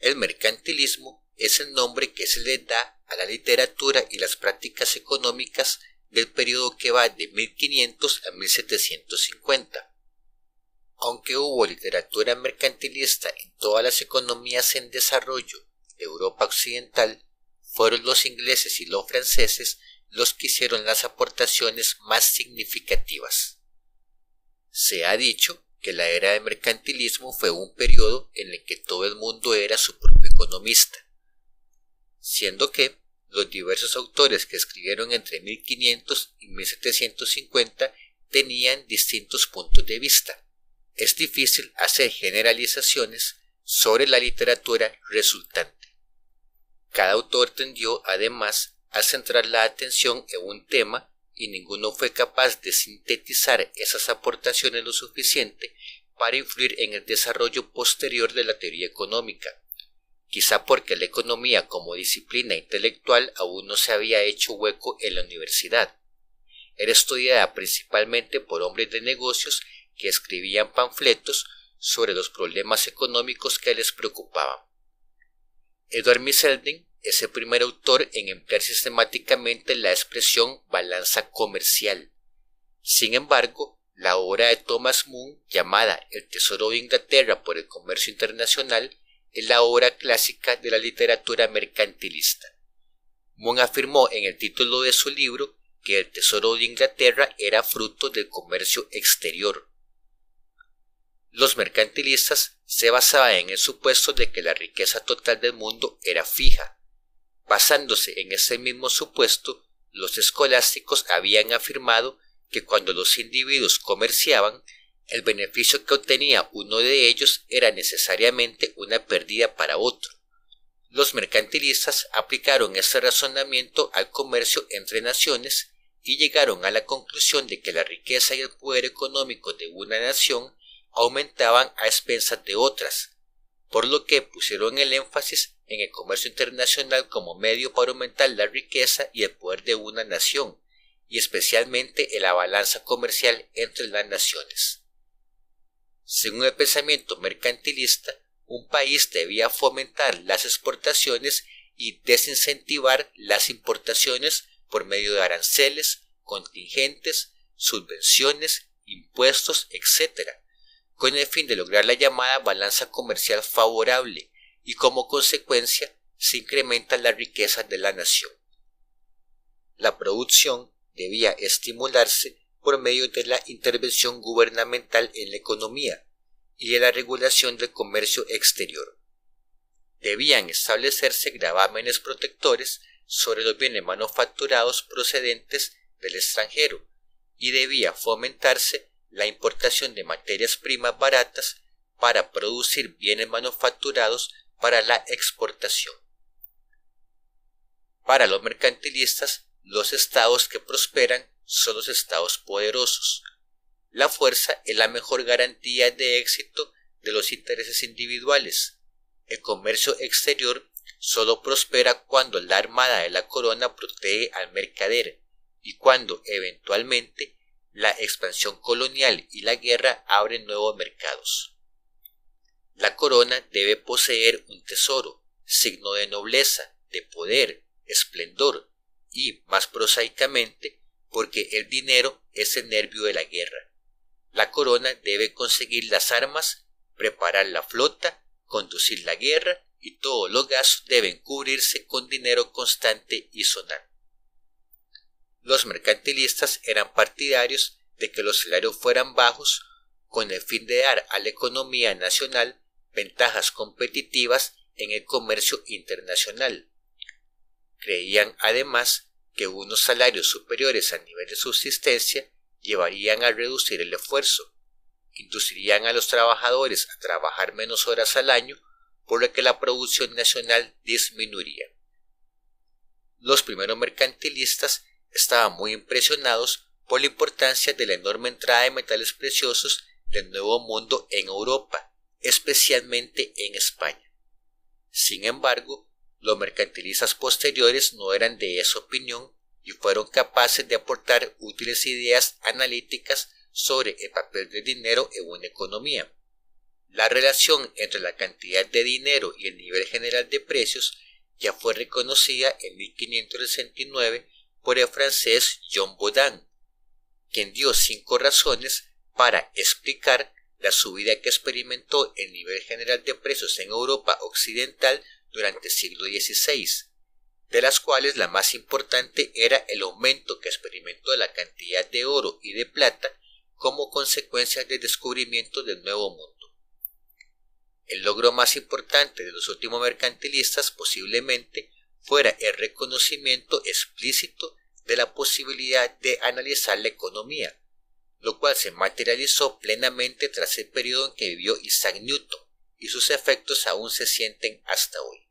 El mercantilismo es el nombre que se le da a la literatura y las prácticas económicas del periodo que va de 1500 a 1750. Aunque hubo literatura mercantilista en todas las economías en desarrollo de Europa Occidental, fueron los ingleses y los franceses los que hicieron las aportaciones más significativas. Se ha dicho que la era del mercantilismo fue un periodo en el que todo el mundo era su propio economista, siendo que los diversos autores que escribieron entre 1500 y 1750 tenían distintos puntos de vista. Es difícil hacer generalizaciones sobre la literatura resultante. Cada autor tendió, además, a centrar la atención en un tema y ninguno fue capaz de sintetizar esas aportaciones lo suficiente para influir en el desarrollo posterior de la teoría económica, quizá porque la economía como disciplina intelectual aún no se había hecho hueco en la universidad. Era estudiada principalmente por hombres de negocios que escribían panfletos sobre los problemas económicos que les preocupaban. Edward Selden es el primer autor en emplear sistemáticamente la expresión balanza comercial. Sin embargo, la obra de Thomas Moon, llamada El Tesoro de Inglaterra por el Comercio Internacional, es la obra clásica de la literatura mercantilista. Moon afirmó en el título de su libro que el Tesoro de Inglaterra era fruto del comercio exterior. Los mercantilistas se basaban en el supuesto de que la riqueza total del mundo era fija. Basándose en ese mismo supuesto, los escolásticos habían afirmado que cuando los individuos comerciaban, el beneficio que obtenía uno de ellos era necesariamente una pérdida para otro. Los mercantilistas aplicaron ese razonamiento al comercio entre naciones y llegaron a la conclusión de que la riqueza y el poder económico de una nación aumentaban a expensas de otras, por lo que pusieron el énfasis en el comercio internacional como medio para aumentar la riqueza y el poder de una nación, y especialmente en la balanza comercial entre las naciones. Según el pensamiento mercantilista, un país debía fomentar las exportaciones y desincentivar las importaciones por medio de aranceles, contingentes, subvenciones, impuestos, etc., con el fin de lograr la llamada balanza comercial favorable, y como consecuencia se incrementa la riqueza de la nación. La producción debía estimularse por medio de la intervención gubernamental en la economía y de la regulación del comercio exterior. Debían establecerse gravámenes protectores sobre los bienes manufacturados procedentes del extranjero y debía fomentarse la importación de materias primas baratas para producir bienes manufacturados para la exportación. Para los mercantilistas, los estados que prosperan son los estados poderosos. La fuerza es la mejor garantía de éxito de los intereses individuales. El comercio exterior solo prospera cuando la armada de la corona protege al mercader y cuando, eventualmente, la expansión colonial y la guerra abren nuevos mercados. La corona debe poseer un tesoro, signo de nobleza, de poder, esplendor y, más prosaicamente, porque el dinero es el nervio de la guerra. La corona debe conseguir las armas, preparar la flota, conducir la guerra y todos los gastos deben cubrirse con dinero constante y sonar. Los mercantilistas eran partidarios de que los salarios fueran bajos con el fin de dar a la economía nacional ventajas competitivas en el comercio internacional. Creían además que unos salarios superiores al nivel de subsistencia llevarían a reducir el esfuerzo, inducirían a los trabajadores a trabajar menos horas al año, por lo que la producción nacional disminuiría. Los primeros mercantilistas estaban muy impresionados por la importancia de la enorme entrada de metales preciosos del Nuevo Mundo en Europa, especialmente en España. Sin embargo, los mercantilistas posteriores no eran de esa opinión y fueron capaces de aportar útiles ideas analíticas sobre el papel del dinero en una economía. La relación entre la cantidad de dinero y el nivel general de precios ya fue reconocida en 1569 por el francés John Baudin, quien dio 5 razones para explicar la subida que experimentó el nivel general de precios en Europa occidental durante el siglo XVI, de las cuales la más importante era el aumento que experimentó la cantidad de oro y de plata como consecuencia del descubrimiento del Nuevo Mundo. El logro más importante de los últimos mercantilistas posiblemente fuera el reconocimiento explícito de la posibilidad de analizar la economía, lo cual se materializó plenamente tras el periodo en que vivió Isaac Newton, y sus efectos aún se sienten hasta hoy.